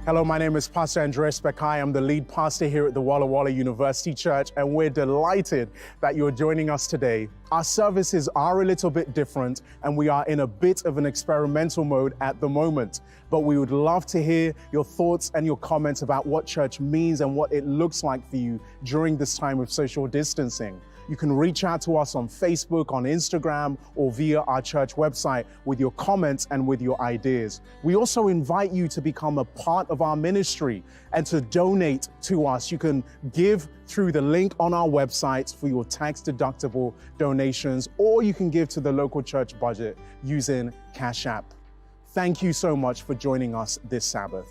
Hello, my name is Pastor Andres Bekai. I'm the lead pastor here at the Walla Walla University Church, and we're delighted that you're joining us today. Our services are a little bit different, and we are in a bit of an experimental mode at the moment. But we would love to hear your thoughts and your comments about what church means and what it looks like for you during this time of social distancing. You can reach out to us on Facebook, on Instagram, or via our church website with your comments and with your ideas. We also invite you to become a part of our ministry and to donate to us. You can give through the link on our website for your tax-deductible donations, or you can give to the local church budget using Cash App. Thank you so much for joining us this Sabbath.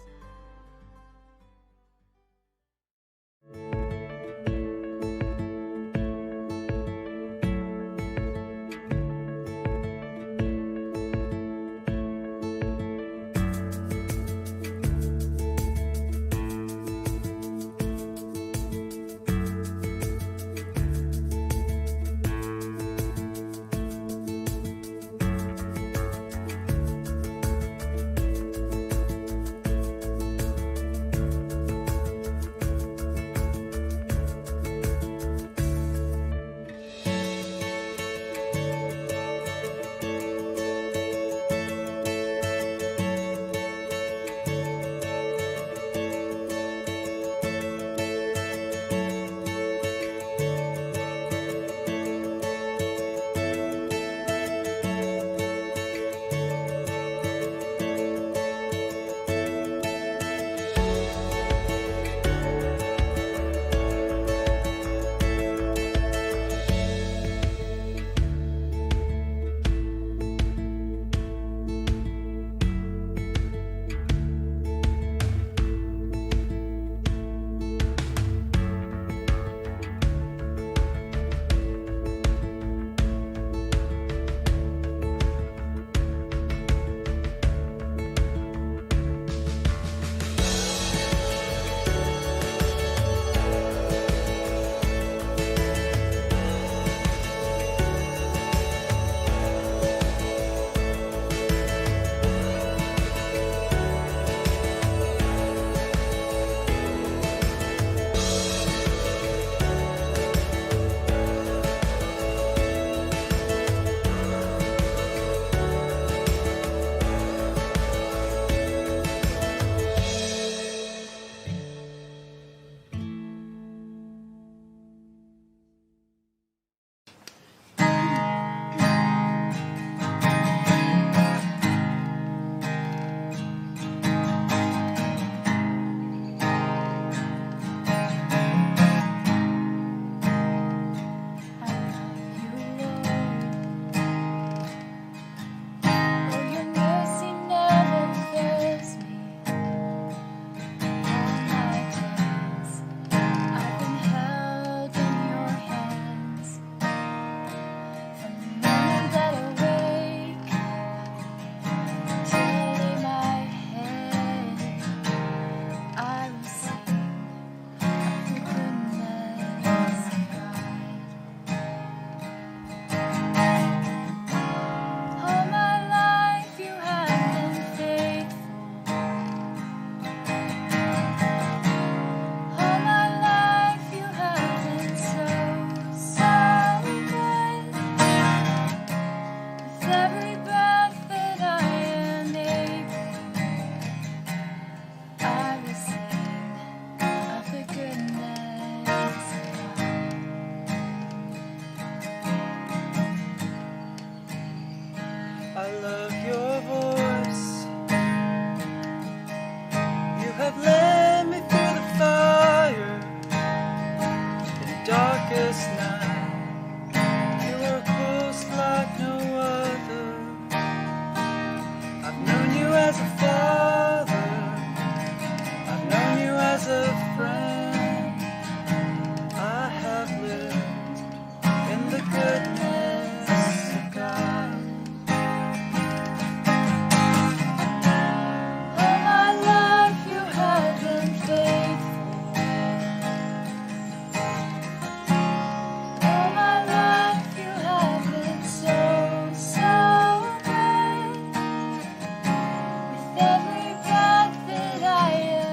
Every breath that I am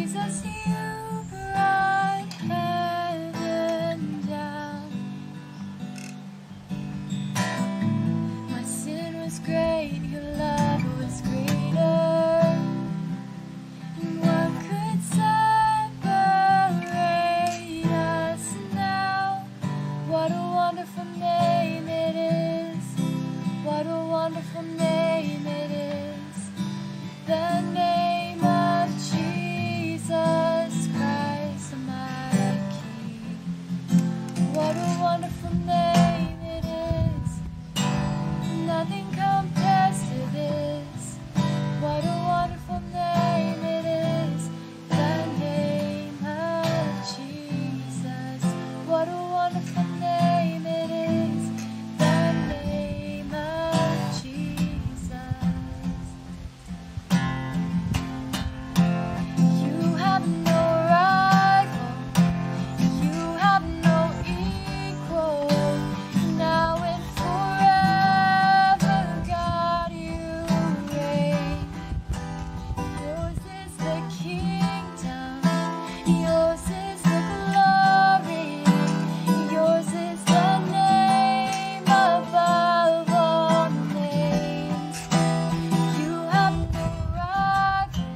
Jesus, you brought heaven down. My sin was great, your love was greater. And what could separate us now? What a wonderful name it is. What a wonderful name it is. The name of Jesus Christ, my King. What a wonderful name it is. Nothing compares to this. What a wonderful name it is. The name of Jesus. What a wonderful name it is. The name of Jesus. You have no rival. You have no equal. Now and forever, God, you reign. Yours is the kingdom. Yours is the glory. Yours is the name above all names. You have no rival.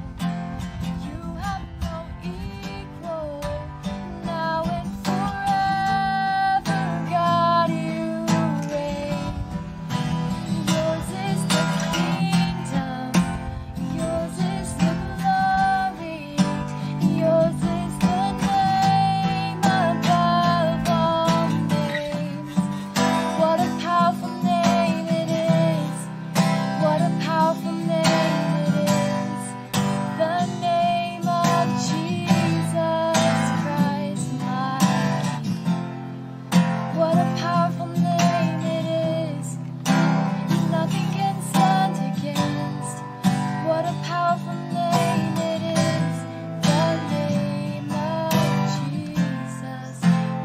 You have no equal. Now and forever, God, you reign. Yours is the kingdom. Yours is the glory. Yours is the name above all names. What a powerful name it is. What a powerful name it is. The name of Jesus Christ, my King. What a powerful name it is. Nothing can stand against. What a powerful name it is. The name of Jesus.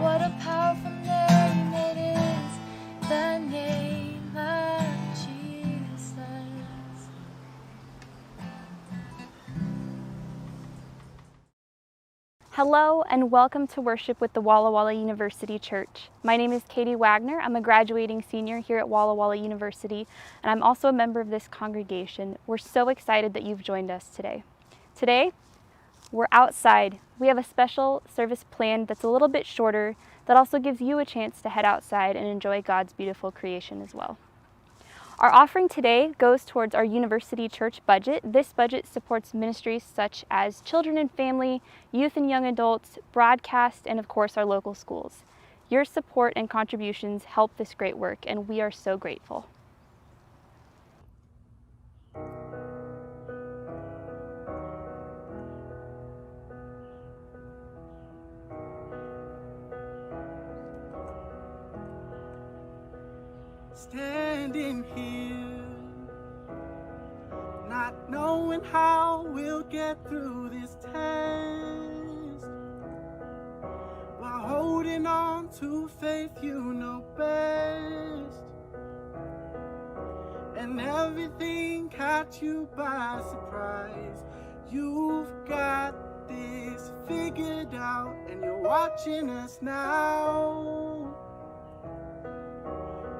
What a powerful name it is. The name of Jesus. Hello and welcome to worship with the Walla Walla University Church. My name is Katie Wagner. I'm a graduating senior here at Walla Walla University, and I'm also a member of this congregation. We're so excited that you've joined us today. Today, we're outside. We have a special service planned that's a little bit shorter that also gives you a chance to head outside and enjoy God's beautiful creation as well. Our offering today goes towards our university church budget. This budget supports ministries such as children and family, youth and young adults, broadcast, and of course our local schools. Your support and contributions help this great work, and we are so grateful. Standing here, not knowing how we'll get through this test, while holding on to faith you know best, and everything caught you by surprise. You've got this figured out, and you're watching us now.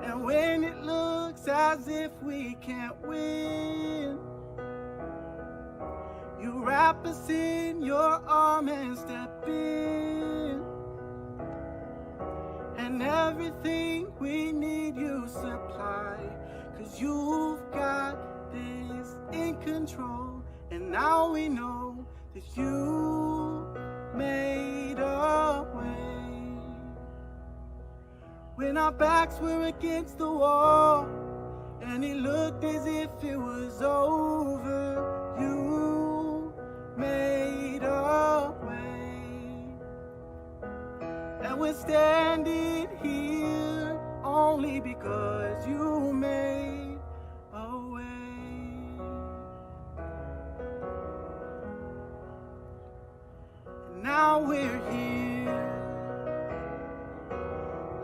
And when it looks as if we can't win, you wrap us in your arm and step in. And everything we need you supply, 'cause you've got this in control. And now we know that you made a way. When our backs were against the wall, and it looked as if it was over, you made a way. And we're standing here only because you made a way. And now we're here,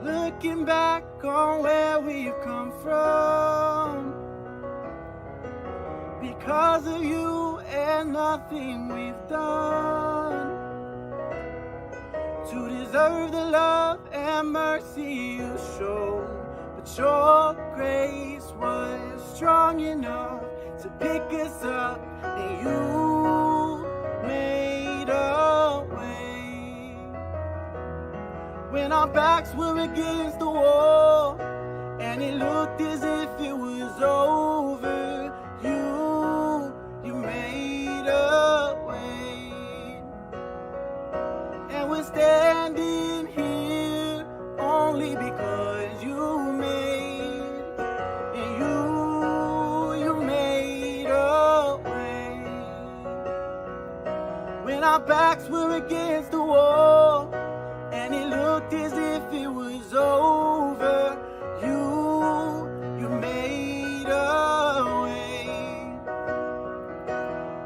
looking back on where we've come from, because of you and nothing we've done. deserve the love and mercy you showed, but your grace was strong enough to pick us up, and you made a way. When our backs were against the wall, and it looked as if it was over, you made a way. And we're standing here only because you made, and you made a way. When our backs were against the wall, and it looked as if it was over, you made a way.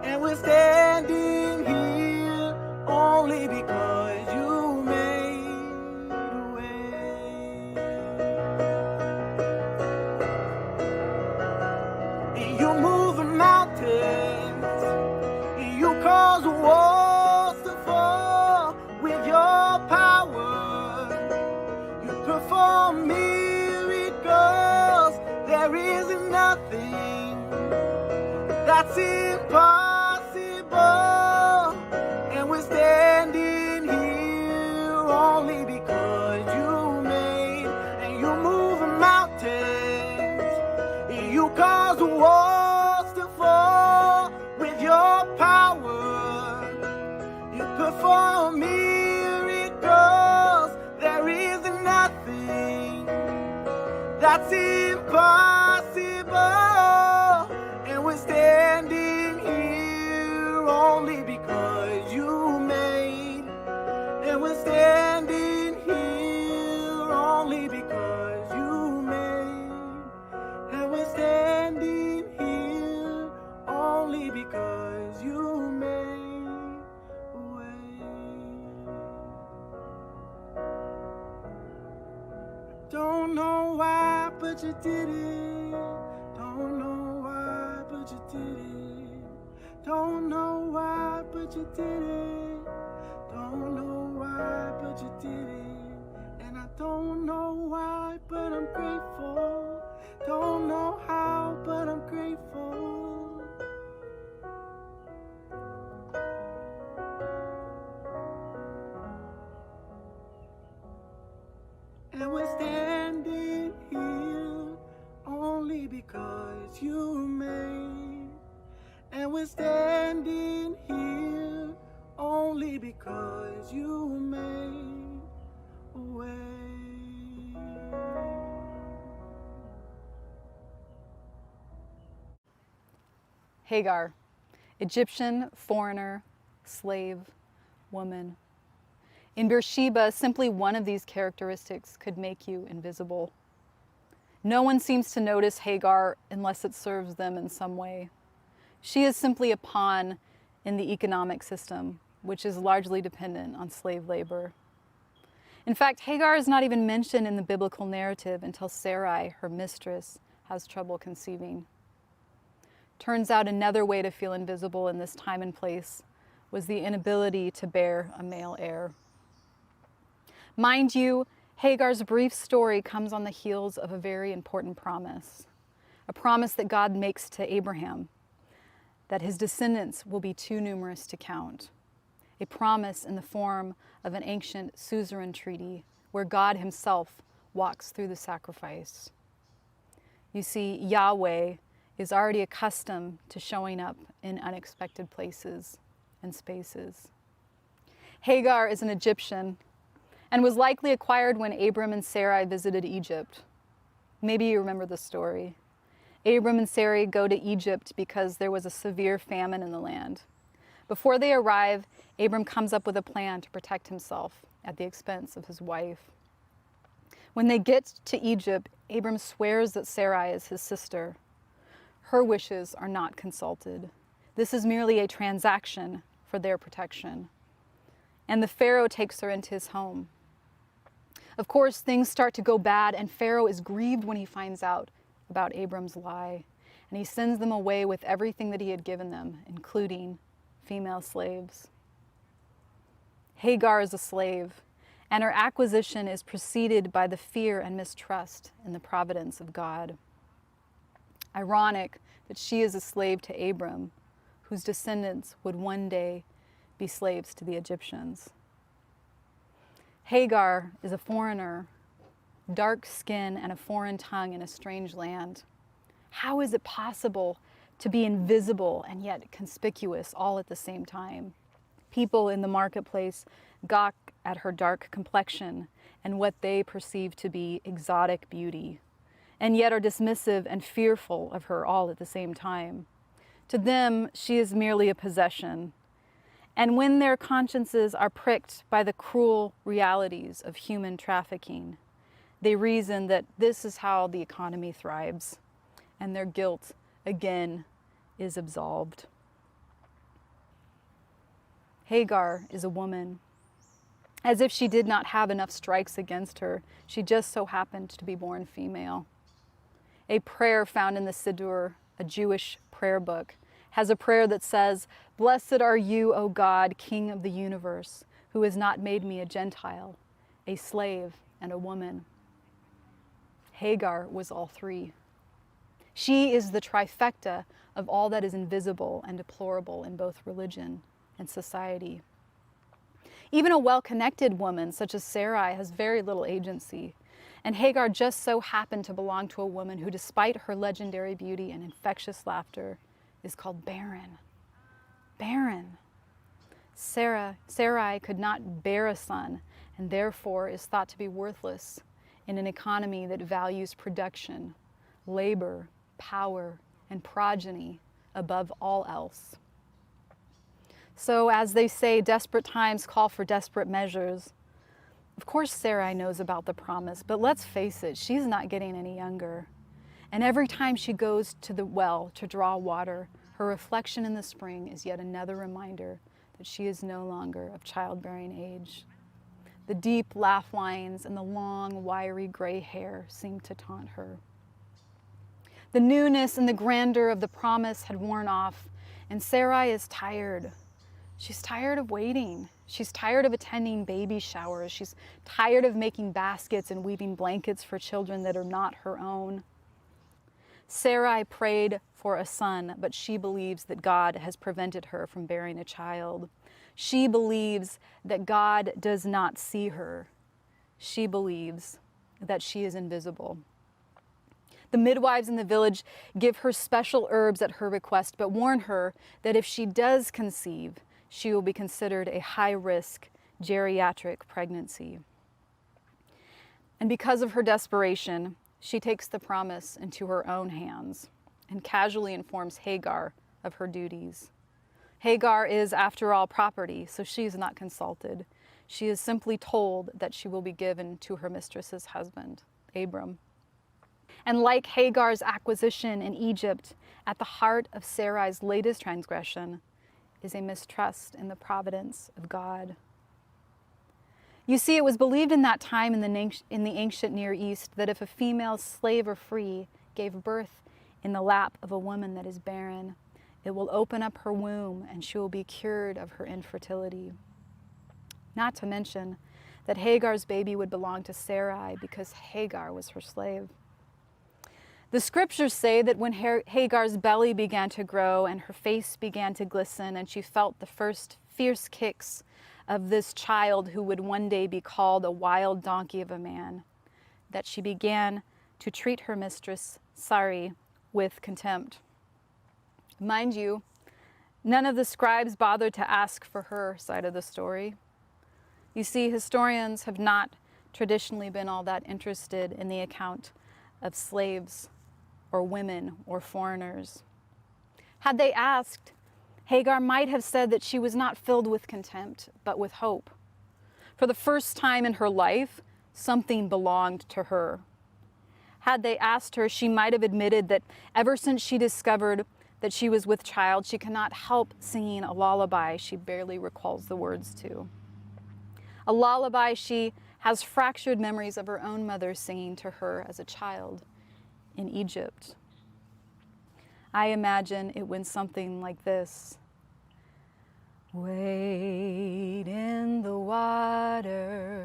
And we're standing here only because you made a way. And you move the mountains, and you cause the walls to fall with your power. You perform miracles. There is nothing that's impossible. And we're standing here only because you made, and you move mountains, and you cause the walls to fall with your power. You perform miracles. There is nothing that's impossible. And we're standing here only because you made. And we're standing here only because you made. And we're standing here only because you made a way. Don't know why, but you did it. Don't know why, but you did it. Don't know why, but you did it. Don't know why, but you did it. And I don't know why, but I'm grateful. Don't know how, but I'm grateful. And we're standing here only because you made. And we're standing here only because you made a way. Hagar, Egyptian, foreigner, slave, woman. In Beersheba, simply one of these characteristics could make you invisible. No one seems to notice Hagar unless it serves them in some way. She is simply a pawn in the economic system, which is largely dependent on slave labor. In fact, Hagar is not even mentioned in the biblical narrative until Sarai, her mistress, has trouble conceiving. Turns out another way to feel invisible in this time and place was the inability to bear a male heir. Mind you, Hagar's brief story comes on the heels of a very important promise, a promise that God makes to Abraham, that his descendants will be too numerous to count, a promise in the form of an ancient suzerain treaty where God himself walks through the sacrifice. You see, Yahweh is already accustomed to showing up in unexpected places and spaces. Hagar is an Egyptian and was likely acquired when Abram and Sarai visited Egypt. Maybe you remember the story. Abram and Sarai go to Egypt because there was a severe famine in the land. Before they arrive, Abram comes up with a plan to protect himself at the expense of his wife. When they get to Egypt, Abram swears that Sarai is his sister. Her wishes are not consulted. This is merely a transaction for their protection. And the Pharaoh takes her into his home. Of course, things start to go bad, and Pharaoh is grieved when he finds out about Abram's lie, and he sends them away with everything that he had given them, including female slaves. Hagar is a slave, and her acquisition is preceded by the fear and mistrust in the providence of God. Ironic that she is a slave to Abram, whose descendants would one day be slaves to the Egyptians. Hagar is a foreigner, dark skin and a foreign tongue in a strange land. How is it possible to be invisible and yet conspicuous all at the same time? People in the marketplace gawk at her dark complexion and what they perceive to be exotic beauty, and yet are dismissive and fearful of her all at the same time. To them, she is merely a possession. And when their consciences are pricked by the cruel realities of human trafficking, they reason that this is how the economy thrives, and their guilt, again, is absolved. Hagar is a woman. As if she did not have enough strikes against her, she just so happened to be born female. A prayer found in the Siddur, a Jewish prayer book, has a prayer that says, "Blessed are you, O God, King of the universe, who has not made me a Gentile, a slave, and a woman." Hagar was all three. She is the trifecta of all that is invisible and deplorable in both religion and society. Even a well-connected woman such as Sarai has very little agency, and Hagar just so happened to belong to a woman who, despite her legendary beauty and infectious laughter, is called barren. Barren. Sarai could not bear a son, and therefore is thought to be worthless in an economy that values production, labor, power, and progeny above all else. So, as they say, desperate times call for desperate measures. Of course Sarai knows about the promise, but let's face it, she's not getting any younger. And every time she goes to the well to draw water, her reflection in the spring is yet another reminder that she is no longer of childbearing age. The deep laugh lines and the long, wiry gray hair seem to taunt her. The newness and the grandeur of the promise had worn off, and Sarai is tired. She's tired of waiting. She's tired of attending baby showers. She's tired of making baskets and weaving blankets for children that are not her own. Sarai prayed for a son, but she believes that God has prevented her from bearing a child. She believes that God does not see her. She believes that she is invisible. The midwives in the village give her special herbs at her request, but warn her that if she does conceive, she will be considered a high-risk geriatric pregnancy. And because of her desperation, she takes the promise into her own hands and casually informs Hagar of her duties. Hagar is, after all, property, so she is not consulted. She is simply told that she will be given to her mistress's husband, Abram. And like Hagar's acquisition in Egypt, at the heart of Sarai's latest transgression is a mistrust in the providence of God. You see, it was believed in that time in the ancient Near East that if a female, slave or free, gave birth in the lap of a woman that is barren, it will open up her womb and she will be cured of her infertility. Not to mention that Hagar's baby would belong to Sarai because Hagar was her slave. The scriptures say that when Hagar's belly began to grow and her face began to glisten and she felt the first fierce kicks of this child who would one day be called a wild donkey of a man, that she began to treat her mistress, Sarai, with contempt. Mind you, none of the scribes bothered to ask for her side of the story. You see, historians have not traditionally been all that interested in the account of slaves or women or foreigners. Had they asked, Hagar might have said that she was not filled with contempt, but with hope. For the first time in her life, something belonged to her. Had they asked her, she might have admitted that ever since she discovered that she was with child, she cannot help singing a lullaby she barely recalls the words to. A lullaby she has fractured memories of her own mother singing to her as a child in Egypt. I imagine it went something like this. Wade in the water,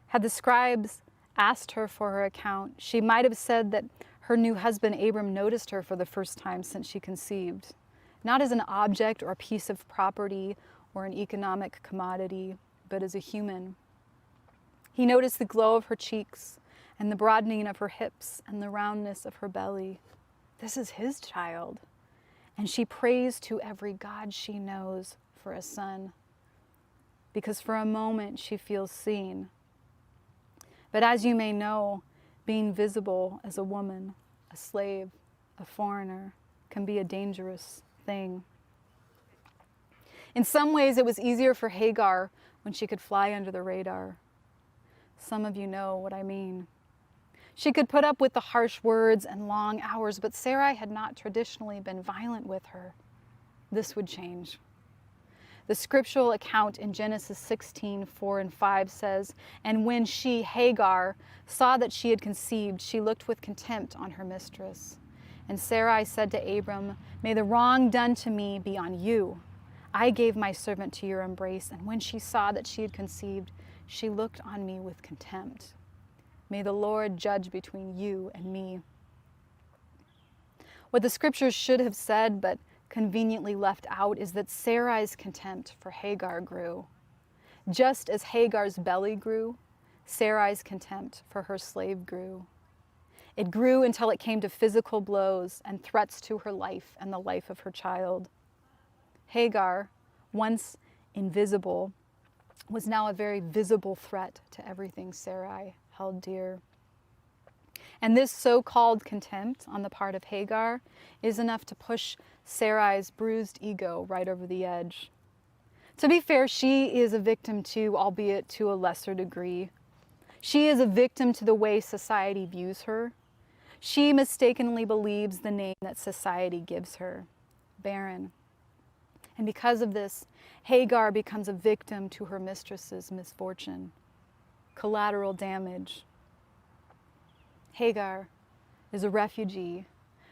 Had the scribes asked her for her account, she might have said that her new husband Abram noticed her for the first time since she conceived, not as an object or a piece of property or an economic commodity, but as a human. He noticed the glow of her cheeks and the broadening of her hips and the roundness of her belly. This is his child. And she prays to every god she knows for a son, because for a moment she feels seen. But as you may know, being visible as a woman, a slave, a foreigner, can be a dangerous thing. In some ways, it was easier for Hagar when she could fly under the radar. Some of you know what I mean. She could put up with the harsh words and long hours, but Sarai had not traditionally been violent with her. This would change. The scriptural account in Genesis 16:4-5 says, "And when she, Hagar, saw that she had conceived, she looked with contempt on her mistress. And Sarai said to Abram, 'May the wrong done to me be on you. I gave my servant to your embrace, and when she saw that she had conceived, she looked on me with contempt. May the Lord judge between you and me.'" What the scriptures should have said, but conveniently left out, is that Sarai's contempt for Hagar grew. Just as Hagar's belly grew, Sarai's contempt for her slave grew. It grew until it came to physical blows and threats to her life and the life of her child. Hagar, once invisible, was now a very visible threat to everything Sarai held dear. And this so-called contempt on the part of Hagar is enough to push Sarai's bruised ego right over the edge. To be fair, she is a victim too, albeit to a lesser degree. She is a victim to the way society views her. She mistakenly believes the name that society gives her, barren. And because of this, Hagar becomes a victim to her mistress's misfortune, collateral damage. Hagar is a refugee,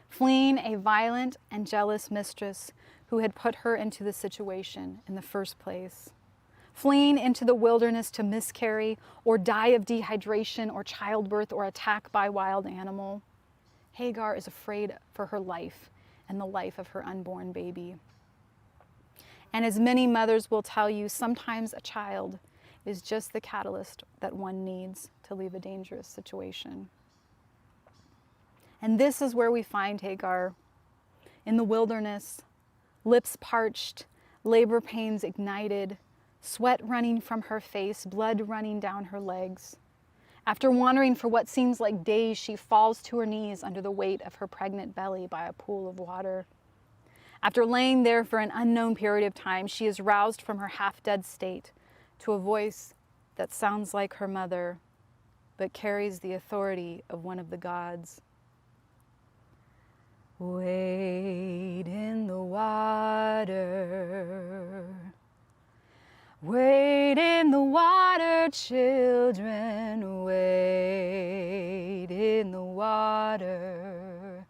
fleeing a violent and jealous mistress who had put her into the situation in the first place. Fleeing into the wilderness to miscarry or die of dehydration or childbirth or attack by wild animal. Hagar is afraid for her life and the life of her unborn baby. And as many mothers will tell you, sometimes a child is just the catalyst that one needs to leave a dangerous situation. And this is where we find Hagar, in the wilderness, lips parched, labor pains ignited, sweat running from her face, blood running down her legs. After wandering for what seems like days, she falls to her knees under the weight of her pregnant belly by a pool of water. After laying there for an unknown period of time, she is roused from her half-dead state to a voice that sounds like her mother, but carries the authority of one of the gods. Wade in the water. Wade in the water, children. Wade in the water.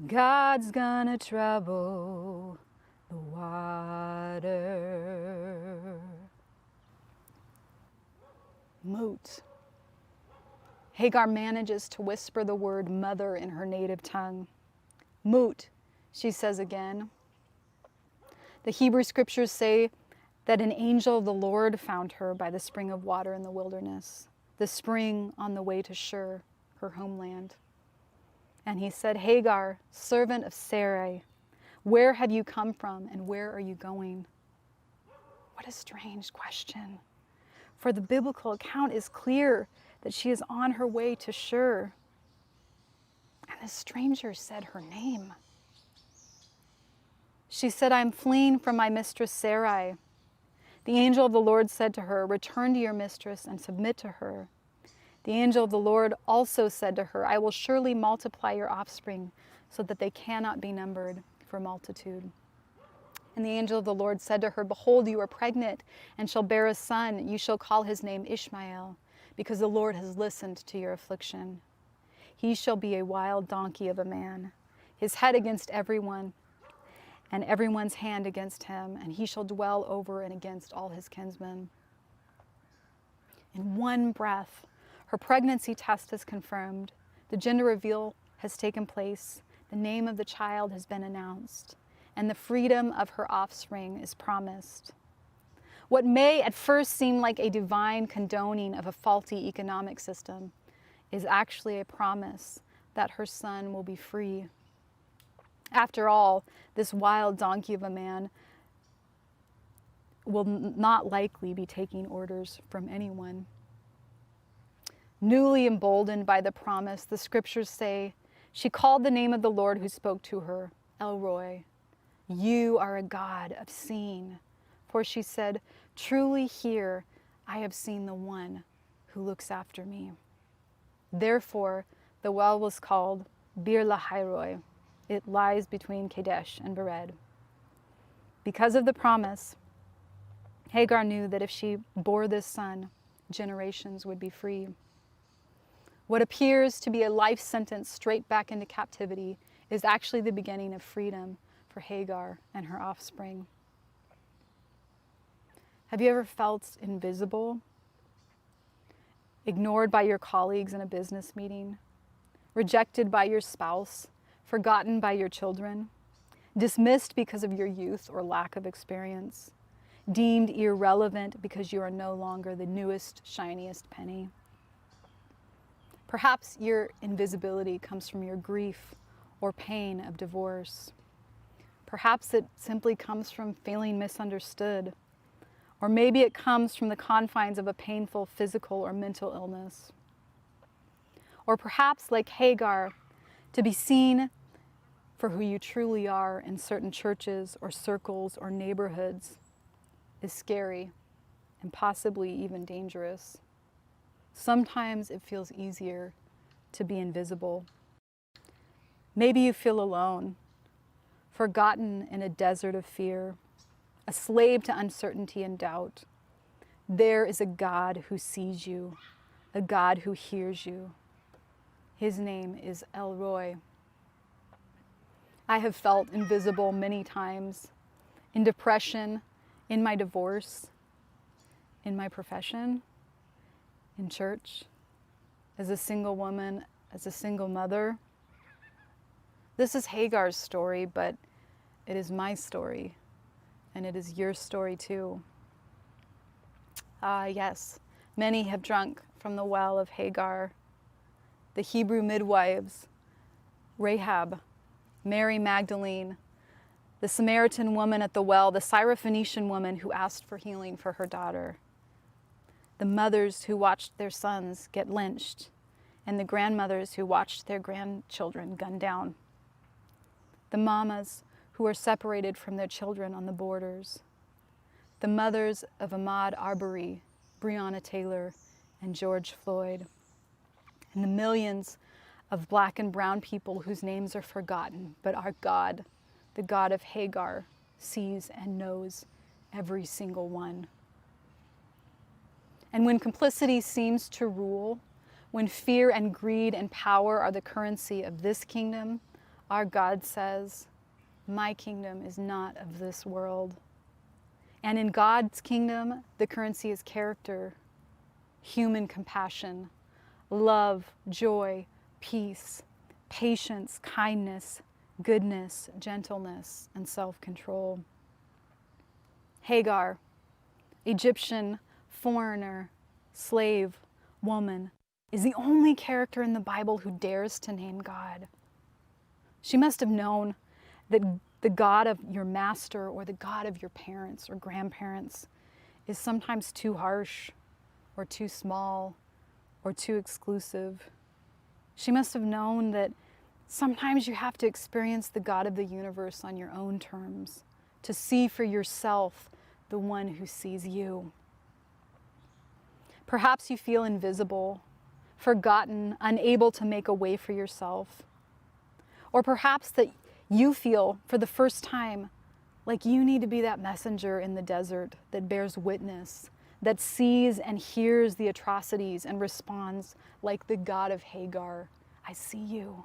God's gonna trouble the water. Moot. Hagar manages to whisper the word mother in her native tongue. Moot, she says again. The Hebrew scriptures say that an angel of the Lord found her by the spring of water in the wilderness, the spring on the way to Shur, her homeland. And he said, "Hagar, servant of Sarai, where have you come from and where are you going?" What a strange question. For the biblical account is clear that she is on her way to Shur. And the stranger said her name. She said, "I'm fleeing from my mistress Sarai." The angel of the Lord said to her, "Return to your mistress and submit to her." The angel of the Lord also said to her, "I will surely multiply your offspring so that they cannot be numbered for multitude." And the angel of the Lord said to her, "Behold, you are pregnant and shall bear a son. You shall call his name Ishmael, because the Lord has listened to your affliction. He shall be a wild donkey of a man, his head against everyone, and everyone's hand against him, and he shall dwell over and against all his kinsmen." In one breath, her pregnancy test is confirmed. The gender reveal has taken place. The name of the child has been announced. And the freedom of her offspring is promised. What may at first seem like a divine condoning of a faulty economic system is actually a promise that her son will be free. After all, this wild donkey of a man will not likely be taking orders from anyone. Newly emboldened by the promise, the scriptures say, she called the name of the Lord who spoke to her, El Roi. You are a God of seeing. For she said, truly here I have seen the one who looks after me. Therefore, the well was called Beer Lahai Roi. It lies between Kadesh and Bered. Because of the promise, Hagar knew that if she bore this son, generations would be free. What appears to be a life sentence straight back into captivity is actually the beginning of freedom for Hagar and her offspring. Have you ever felt invisible? Ignored by your colleagues in a business meeting? Rejected by your spouse? Forgotten by your children? Dismissed because of your youth or lack of experience? Deemed irrelevant because you are no longer the newest, shiniest penny? Perhaps your invisibility comes from your grief or pain of divorce. Perhaps it simply comes from feeling misunderstood. Or maybe it comes from the confines of a painful physical or mental illness. Or perhaps, like Hagar, to be seen for who you truly are in certain churches or circles or neighborhoods is scary and possibly even dangerous. Sometimes it feels easier to be invisible. Maybe you feel alone, forgotten in a desert of fear, a slave to uncertainty and doubt. There is a God who sees you, a God who hears you. His name is El Roi. I have felt invisible many times, in depression, in my divorce, in my profession, in church, as a single woman, as a single mother. This is Hagar's story, but it is my story, and it is your story too. Yes, many have drunk from the well of Hagar. The Hebrew midwives, Rahab, Mary Magdalene, the Samaritan woman at the well, the Syrophoenician woman who asked for healing for her daughter, the mothers who watched their sons get lynched, and the grandmothers who watched their grandchildren gunned down, the mamas who are separated from their children on the borders, the mothers of Ahmaud Arbery, Breonna Taylor, and George Floyd, and the millions of black and brown people whose names are forgotten, but our God, the God of Hagar, sees and knows every single one. And when complicity seems to rule, when fear and greed and power are the currency of this kingdom, our God says, my kingdom is not of this world. And in God's kingdom, the currency is character, human compassion, love, joy, peace, patience, kindness, goodness, gentleness, and self-control. Hagar, Egyptian, foreigner, slave, woman, is the only character in the Bible who dares to name God. She must have known that the God of your master or the God of your parents or grandparents is sometimes too harsh or too small or too exclusive. She must have known that sometimes you have to experience the God of the universe on your own terms, to see for yourself the one who sees you. Perhaps you feel invisible, forgotten, unable to make a way for yourself. Or perhaps that you feel for the first time like you need to be that messenger in the desert that bears witness, that sees and hears the atrocities and responds like the God of Hagar, I see you.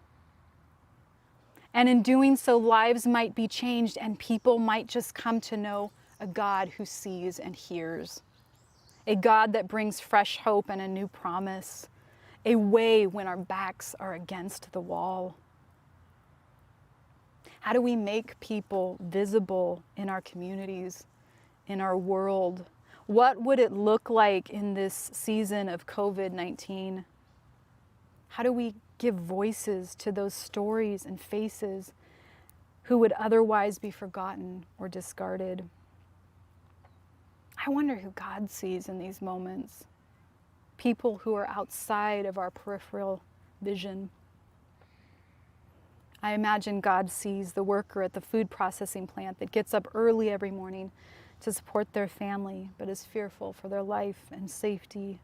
And in doing so, lives might be changed and people might just come to know a God who sees and hears. a God that brings fresh hope and a new promise, a way when our backs are against the wall. How do we make people visible in our communities, in our world? What would it look like in this season of COVID-19? How do we give voices to those stories and faces who would otherwise be forgotten or discarded? I wonder who God sees in these moments. People who are outside of our peripheral vision. I imagine God sees the worker at the food processing plant that gets up early every morning to support their family, but is fearful for their life and safety.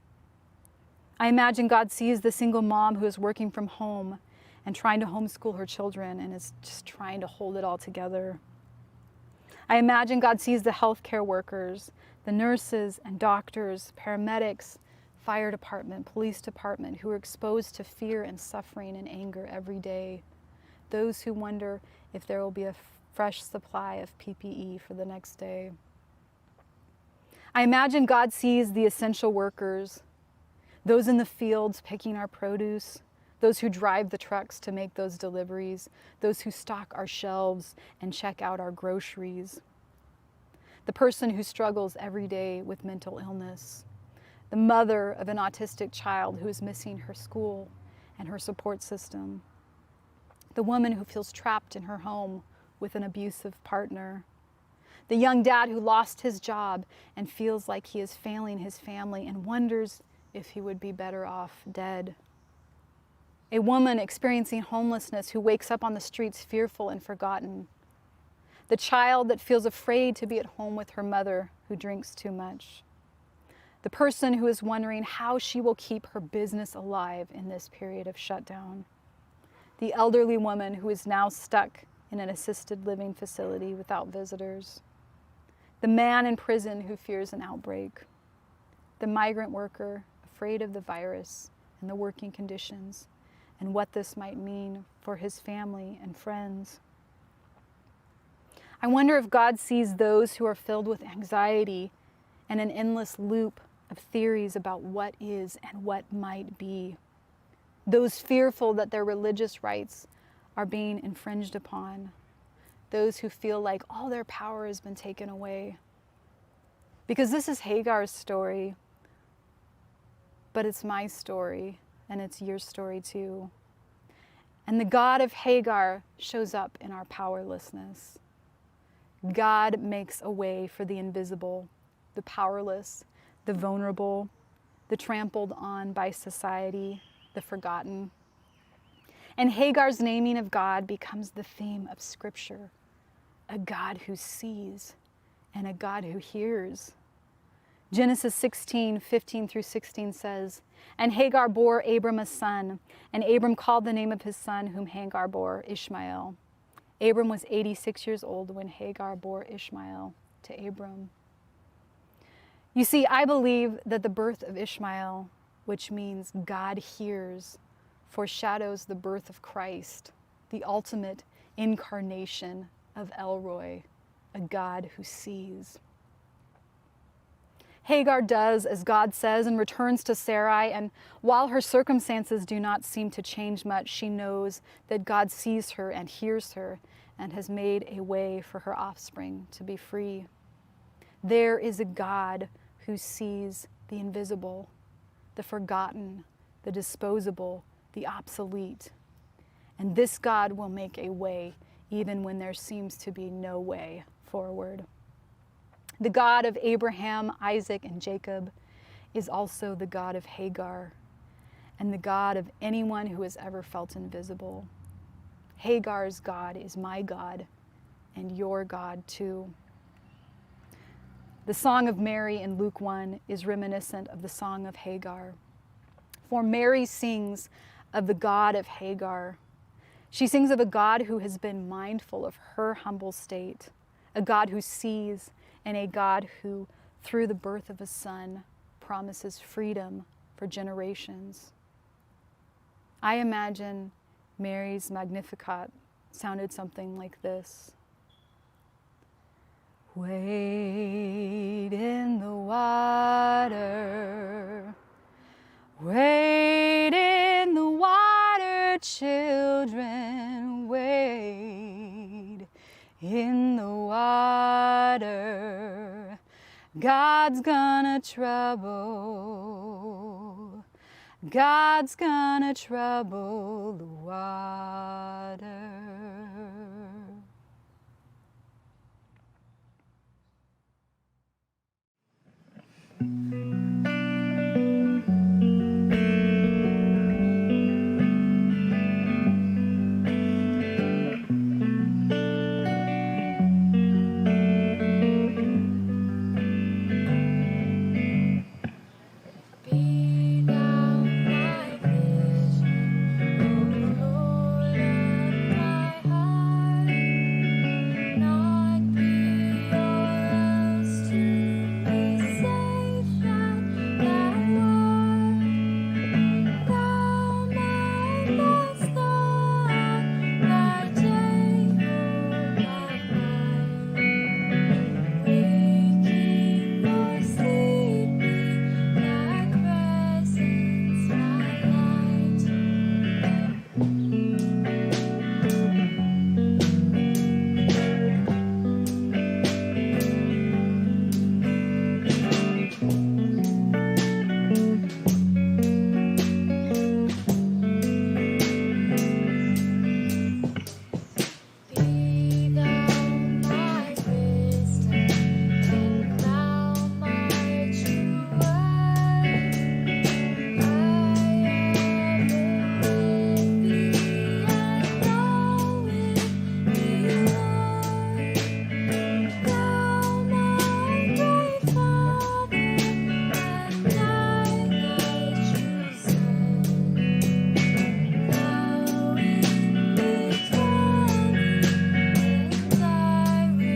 I imagine God sees the single mom who is working from home and trying to homeschool her children and is just trying to hold it all together. I imagine God sees the healthcare workers, the nurses and doctors, paramedics, fire department, police department, who are exposed to fear and suffering and anger every day. Those who wonder if there will be a fresh supply of PPE for the next day. I imagine God sees the essential workers, those in the fields picking our produce, those who drive the trucks to make those deliveries, those who stock our shelves and check out our groceries, the person who struggles every day with mental illness, the mother of an autistic child who is missing her school and her support system, the woman who feels trapped in her home with an abusive partner, the young dad who lost his job and feels like he is failing his family and wonders if he would be better off dead, a woman experiencing homelessness who wakes up on the streets fearful and forgotten, the child that feels afraid to be at home with her mother who drinks too much, the person who is wondering how she will keep her business alive in this period of shutdown, the elderly woman who is now stuck in an assisted living facility without visitors, the man in prison who fears an outbreak, the migrant worker afraid of the virus and the working conditions and what this might mean for his family and friends. I wonder if God sees those who are filled with anxiety and an endless loop of theories about what is and what might be, those fearful that their religious rights are being infringed upon, those who feel like all their power has been taken away. Because this is Hagar's story, but it's my story, and it's your story too. And the God of Hagar shows up in our powerlessness. God makes a way for the invisible, the powerless, the vulnerable, the trampled on by society, the forgotten. And Hagar's naming of God becomes the theme of Scripture, a God who sees and a God who hears. Genesis 16:15-16 says, "And Hagar bore Abram a son, and Abram called the name of his son whom Hagar bore Ishmael. Abram was 86 years old when Hagar bore Ishmael to Abram." You see, I believe that the birth of Ishmael, which means God hears, foreshadows the birth of Christ, the ultimate incarnation of El Roi, a God who sees. Hagar does as God says and returns to Sarai, and while her circumstances do not seem to change much, she knows that God sees her and hears her and has made a way for her offspring to be free. There is a God who sees the invisible, the forgotten, the disposable, the obsolete. And this God will make a way even when there seems to be no way forward. The God of Abraham, Isaac, and Jacob is also the God of Hagar and the God of anyone who has ever felt invisible. Hagar's God is my God and your God too. The Song of Mary in Luke 1 is reminiscent of the Song of Hagar. For Mary sings of the God of Hagar. She sings of a God who has been mindful of her humble state, a God who sees, and a God who, through the birth of a son, promises freedom for generations. I imagine Mary's Magnificat sounded something like this. Wade in the water, God's gonna trouble. God's gonna trouble the water. Be thou my vision, O Lord of my heart. Not be all else to be safe that thou art. Thou my star, my day, my night. Waking or sleeping, thy presence my light. Be thou my wisdom, and thou my true word. I am with thee, and thou with me, Lord. Thou my great Father, and I thy true Son. Thou in me dwelling, and I with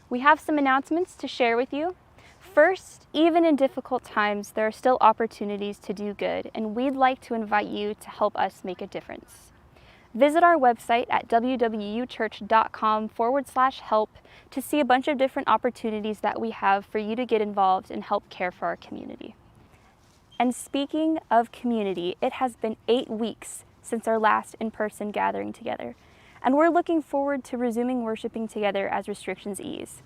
We have some announcements to share with you. First, even in difficult times, there are still opportunities to do good, and we'd like to invite you to help us make a difference. Visit our website at www.church.com/help to see a bunch of different opportunities that we have for you to get involved and help care for our community. And speaking of community, it has been 8 weeks since our last in-person gathering together, and we're looking forward to resuming worshiping together as restrictions ease.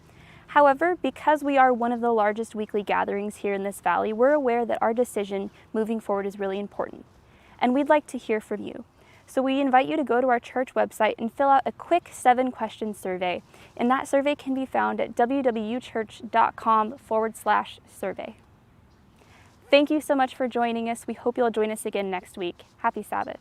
However, because we are one of the largest weekly gatherings here in this valley, we're aware that our decision moving forward is really important, and we'd like to hear from you. So we invite you to go to our church website and fill out a quick 7-question survey, and that survey can be found at www.church.com/survey. Thank you so much for joining us. We hope you'll join us again next week. Happy Sabbath.